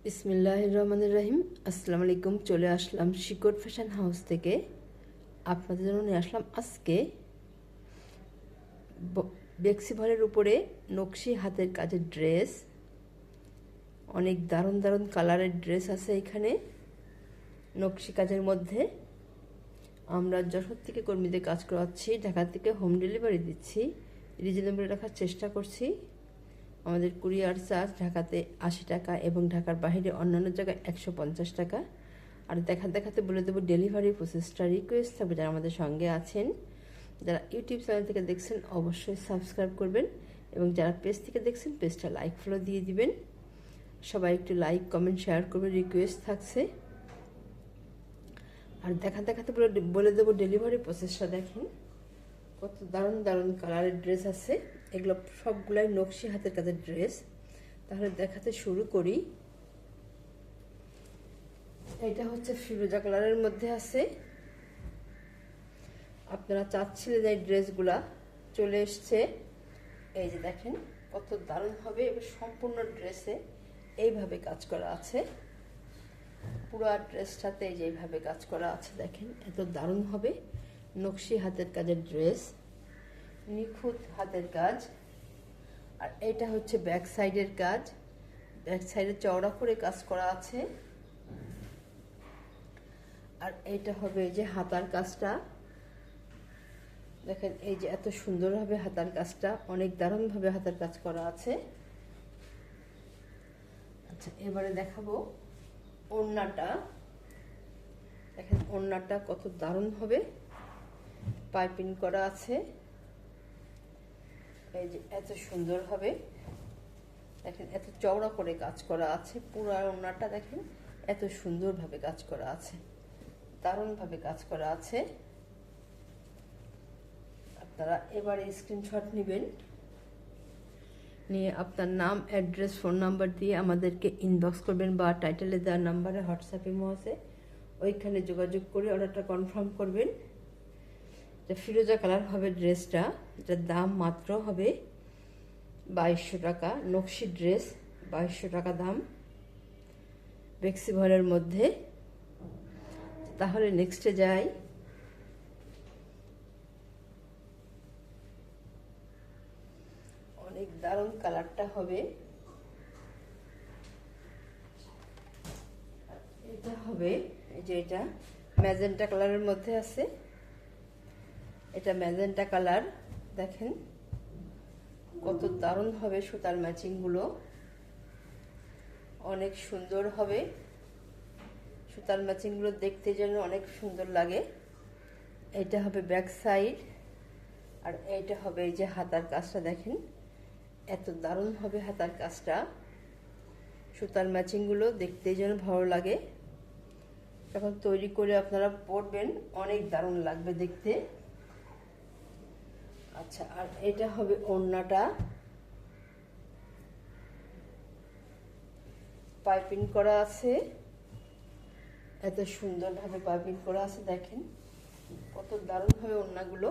বিসমিল্লাহির রহমানির রহিম। আসসালামু আলাইকুম। চলে আসলাম শিকড় ফ্যাশন হাউস থেকে। আপনাদের জন্য নিয়ে আসলাম আজকে বেক্সি ভলের উপরে নকশি হাতের কাজের ড্রেস। অনেক দারুণ দারুণ কালারের ড্রেস আছে এখানে নকশি কাজের মধ্যে। আমরা যশোর থেকে কর্মীদের কাজ করাচ্ছি, ঢাকা থেকে হোম ডেলিভারি দিচ্ছি, রিজনেবল রাখার চেষ্টা করছি। আমাদের কুরিয়ার চার্জ ঢাকাতে 80 টাকা এবং ঢাকার বাইরে অন্যান্য জায়গায় 150 টাকা। আর দেখাতে বলে দেবো ডেলিভারি প্রসেসটা। রিকোয়েস্ট থাকবে যারা আমাদের সঙ্গে আছেন, যারা ইউটিউব চ্যানেল থেকে দেখছেন অবশ্যই সাবস্ক্রাইব করবেন, এবং যারা পেজ থেকে দেখছেন পেজটা লাইক ফলো দিয়ে দিবেন। সবাই একটু লাইক কমেন্ট শেয়ার করবেন, রিকোয়েস্ট থাকছে। আর দেখাতে বলে দেবো ডেলিভারি প্রসেসটা। দেখেন কত দারুণ দারুণ কালারের ড্রেস আছে। এগুলো সবগুলাই নকশি হাতের কাজের ড্রেস। তাহলে দেখাতে শুরু করি। এটা হচ্ছে ফিরোজা কালারের মধ্যে আছে। আপনারা চাচ্ছিলেন এই ড্রেসগুলা, চলে এসছে। এই যে দেখেন কত দারুণ হবে। এবার সম্পূর্ণ ড্রেসে এইভাবে কাজ করা আছে। পুরো ড্রেসটাতে এই যে এইভাবে কাজ করা আছে। দেখেন এত দারুণ হবে। নকশি হাতের কাজের ড্রেস, নিখুঁত হাতের কাজ। আর এটা হচ্ছে ব্যাক সাইডের কাজ। ব্যাক সাইডে চওড়া করে কাজ করা আছে। আর এটা হবে এই যে হাতার কাজটা। দেখেন এই যে এত সুন্দরভাবে হাতার কাজটা, অনেক দারুণভাবে হাতার কাজ করা আছে। আচ্ছা, এবারে দেখাবো ওড়নাটা। দেখেন ওড়নাটা কত দারুণ হবে, পাইপিং করা আছে। এই যে এত সুন্দর হবে। দেখেন এত চওড়া করে কাজ করা আছে। পুরো ওড়নাটা দেখেন এত সুন্দরভাবে কাজ করা আছে, দারুণভাবে কাজ করা আছে। আপনারা এবারে স্ক্রিনশট নেবেন, নিয়ে আপনার নাম, অ্যাড্রেস, ফোন নাম্বার দিয়ে আমাদেরকে ইনবক্স করবেন, বা টাইটেলে দেওয়ার নাম্বারে হোয়াটসঅ্যাপে আছে ওইখানে যোগাযোগ করে অর্ডারটা কনফার্ম করবেন। এটা ফিরোজা কালার হবে ড্রেসটা। এটার দাম মাত্র হবে 2200 টাকা। নকশি ড্রেস 2200 টাকা দাম, বেক্সি ভলের মধ্যে। তাহলে নেক্সটে যাই। অনেক দারুণ কালারটা হবে। এটা হবে এই যে এটা ম্যাজেন্টা কালারের মধ্যে আছে। এটা ম্যাজেন্টা কালার। দেখেন কত দারুণ হবে। সুতার ম্যাচিং গুলো অনেক সুন্দর হবে। সুতার ম্যাচিং গুলো দেখতে যেন অনেক সুন্দর লাগে। এটা হবে ব্যাক সাইড। আর এইটা হবে এই যে হাতার কাজটা। দেখেন এত দারুণ হবে হাতার কাজটা। সুতার ম্যাচিং গুলো দেখতে যেন ভালো লাগে। যখন তৈরি করে আপনারা পরবেন অনেক দারুণ লাগবে দেখতে। আচ্ছা, আর এটা হবে ওড়নাটা। পাইপিং করা আছে, এত সুন্দরভাবে পাইপিং করা আছে। দেখেন কত দারুণভাবে ওড়নাগুলো।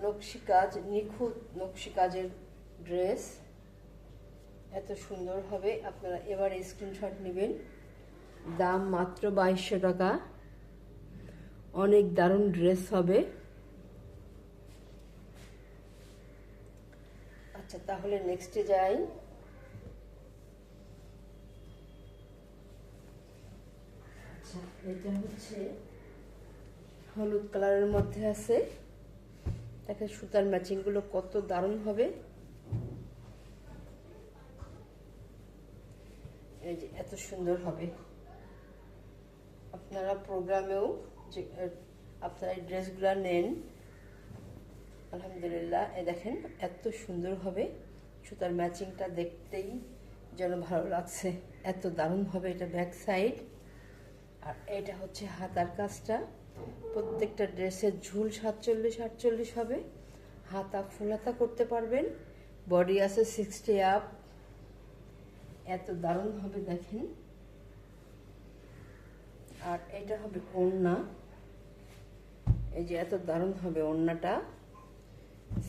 নকশি কাজ, নিখুঁত নকশি কাজের ড্রেস, এত সুন্দর হবে। আপনারা এবার স্ক্রিনশট নেবেন। দাম মাত্র 2200 টাকা। অনেক দারুণ ড্রেস হবে। আচ্ছা, তাহলে নেক্সটে যাই। আচ্ছা, এটা হচ্ছে হলুদ কালারের মধ্যে আছে। দেখেন সুতার ম্যাচিং গুলো কত দারুণ হবে। এই যে এত সুন্দর হবে। আপনারা প্রোগ্রামেও যে আপনারা এই ড্রেসগুলো নেন, আলহামদুলিল্লাহ। এই দেখেন এত সুন্দর হবে। সুতার ম্যাচিংটা দেখতেই যেন ভালো লাগছে, এত দারুণ হবে। এটা ব্যাক সাইড। আর এটা হচ্ছে হাতার কাজটা। প্রত্যেকটা ড্রেসের ঝুল 47-48 হবে। হাতা ফুল হাতা করতে পারবেন। বডি আছে 60 আপ। এত দারুণ হবে দেখেন। আর এটা হবে ওড়না। এই যে এত দারুণ হবে ওড়নাটা।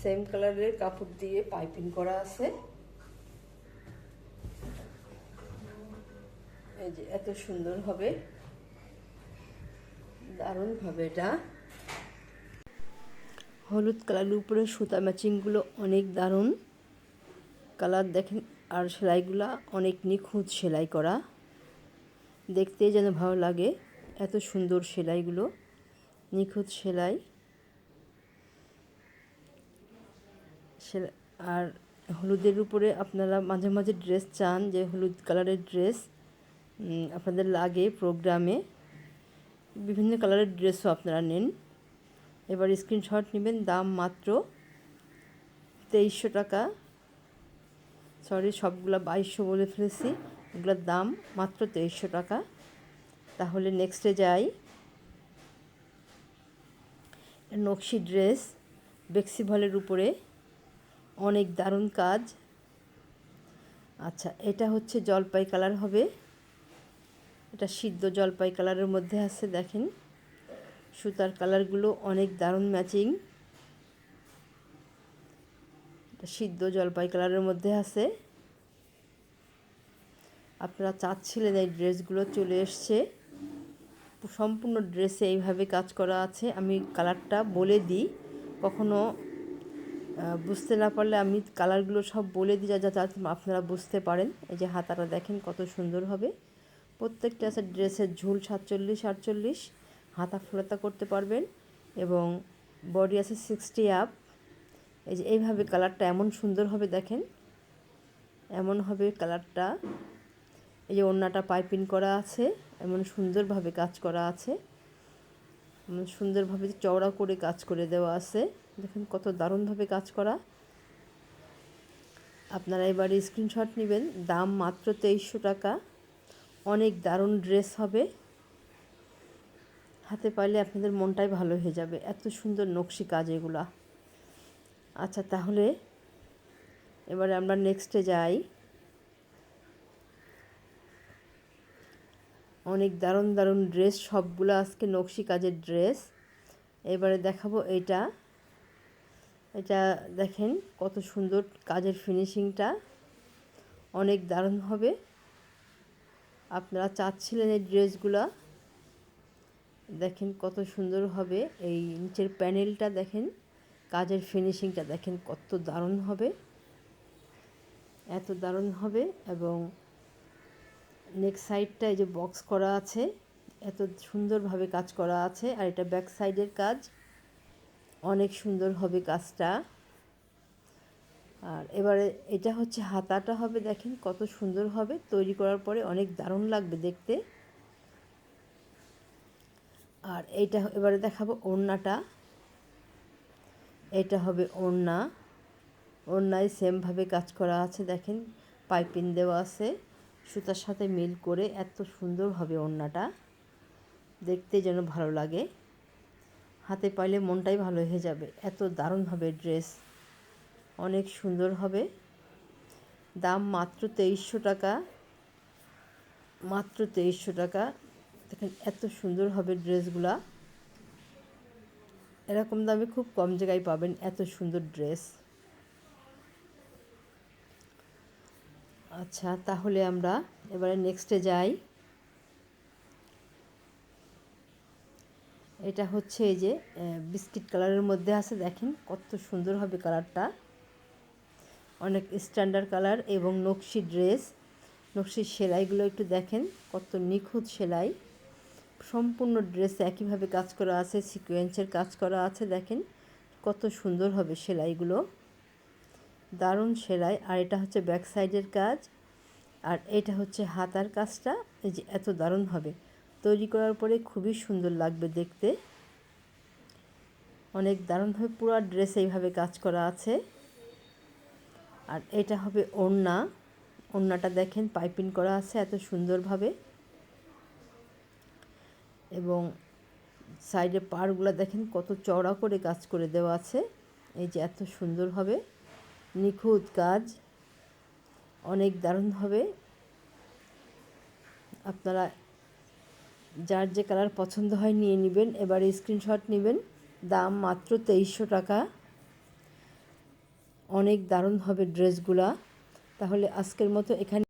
সেম কালারের কাপড় দিয়ে পাইপিং করা আছে। এই যে এত সুন্দর হবে, দারুণ হবে এটা। হলুদ কালারের উপরে সুতা ম্যাচিংগুলো অনেক দারুণ কালার দেখেন, আর সেলাইগুলো অনেক নিখুঁত সেলাই করা, দেখতে যেন ভালো লাগে। এত সুন্দর সেলাইগুলো, নিখুঁত সেলাই। আর হলুদের উপরে আপনারা মাঝে মাঝে ড্রেস চান যে হলুদ কালারের ড্রেস আপনাদের লাগে প্রোগ্রামে, বিভিন্ন কালারের ড্রেসও আপনারা নেন। এবার স্ক্রিনশট নেবেন, দাম মাত্র 2300 টাকা। সরি, সবগুলা 2200 বলে ফেলেছি, এগুলোর দাম মাত্র 2300 টাকা। তাহলে নেক্সটে যাই। নকশি ড্রেস, বেক্সি ভলের উপরে, অনেক দারুণ কাজ। আচ্ছা, এটা হচ্ছে জলপাই কালার হবে, এটা সিদ্ধ জলপাই কালারের মধ্যে আছে। দেখেন সুতার কালারগুলো অনেক দারুণ ম্যাচিং, এটা সিদ্ধ জলপাই কালারের মধ্যে আছে। আপনারা চাচ্ছিলেন এই ড্রেসগুলো, চলে এসছে। সম্পূর্ণ ড্রেসে এইভাবে কাজ করা আছে। আমি কালারটা বলে দিই, কখনো বুঝতে না পারলে আমি কালারগুলো সব বলে দিই যাতে আপনারা বুঝতে পারেন। এই যে হাতাটা দেখেন কত সুন্দর হবে। প্রত্যেকটা আছে ড্রেসের ঝুল 47-48, হাতা ফোলাতা করতে পারবেন, এবং বডি আছে 60 আপ। এই যে এইভাবে কালারটা এমন সুন্দর হবে, দেখেন এমন হবে কালারটা। এই যে ওড়নাটা পাইপিং করা আছে, এমন সুন্দরভাবে কাজ করা আছে, সুন্দরভাবে চওড়া করে কাজ করে দেওয়া আছে। দেখেন কত দারুণভাবে কাজ করা। আপনারা এবারে স্ক্রিনশট নেবেন, দাম মাত্র 2300 টাকা। অনেক দারুণ ড্রেস হবে, হাতে পাইলে আপনাদের মনটাই ভালো হয়ে যাবে, এত সুন্দর নকশি কাজ এগুলা। আচ্ছা, তাহলে এবারে আমরা নেক্সটে যাই। অনেক দারুণ দারুণ ড্রেস, সবগুলো আজকে নকশি কাজের ড্রেস। এবারে দেখাবো এটা। এটা দেখেন কত সুন্দর কাজের ফিনিশিংটা, অনেক দারুণ হবে। আপনারা চাচ্ছিলেন এই ড্রেসগুলো, দেখেন কত সুন্দর হবে। এই নিচের প্যানেলটা দেখেন, কাজের ফিনিশিংটা দেখেন কত দারুণ হবে, এত দারুণ হবে। এবং নেক সাইডটা এই যে বক্স করা আছে, এত সুন্দরভাবে কাজ করা আছে। আর এটা ব্যাক সাইডের কাজ, অনেক সুন্দর হবে কাজটা। আর এবারে এটা হচ্ছে হাতাটা হবে, দেখেন কত সুন্দর হবে, তৈরি করার পরে অনেক দারুণ লাগবে দেখতে। আর এইটা এবারে দেখাবো ওড়নাটা। এটা হবে ওড়না, ওড়নায় সেমভাবে কাজ করা আছে, দেখেন পাইপিং দেওয়া আছে সুতার সাথে মিল করে, এত সুন্দর হবে ওড়নাটা, দেখতে যেন ভালো লাগে, হাতে পাইলে মনটাই ভালো হয়ে যাবে। এত দারুণ হবে ড্রেস, অনেক সুন্দর হবে। দাম মাত্র 2300 টাকা, মাত্র 2300 টাকা। দেখেন এত সুন্দর হবে ড্রেসগুলা, এরকম দামে খুব কম জায়গায় পাবেন এত সুন্দর ড্রেস। আচ্ছা, তাহলে আমরা এবারে নেক্সটে যাই। এটা হচ্ছে এই যে বিস্কিট কালারের মধ্যে আছে, দেখেন কত সুন্দর হবে কালারটা, অনেক স্ট্যান্ডার্ড কালার এবং নকশি ড্রেস। নকশির সেলাইগুলো একটু দেখেন কত নিখুঁত সেলাই, সম্পূর্ণ ড্রেসে একইভাবে কাজ করা আছে, সিকোয়েন্সের কাজ করা আছে, দেখেন কত সুন্দর হবে সেলাইগুলো, দারুণ সেলাই। আর এটা হচ্ছে ব্যাক সাইডের কাজ, আর এটা হচ্ছে হাতার কাজটা। এই যে এত দারুণ হবে, তৈরি করার পরে খুবই সুন্দর লাগবে দেখতে, অনেক দারুণভাবে পুরো ড্রেস এইভাবে কাজ করা আছে। আর এটা হবে ওড়না, ওড়নাটা দেখেন পাইপিং করা আছে এত সুন্দরভাবে, এবং সাইডে পাড়গুলো দেখেন কত চওড়া করে কাজ করে দেওয়া আছে। এই যে এত সুন্দর হবে, নিখুঁত কাজ, অনেক দারুণ হবে। আপনারা যার যে কালার পছন্দ হয় নিয়ে নেবেন, এবারে স্ক্রিনশট নেবেন, দাম মাত্র 2300 টাকা। অনেক দারুণ হবে ড্রেসগুলা। তাহলে আজকের মতো এখানে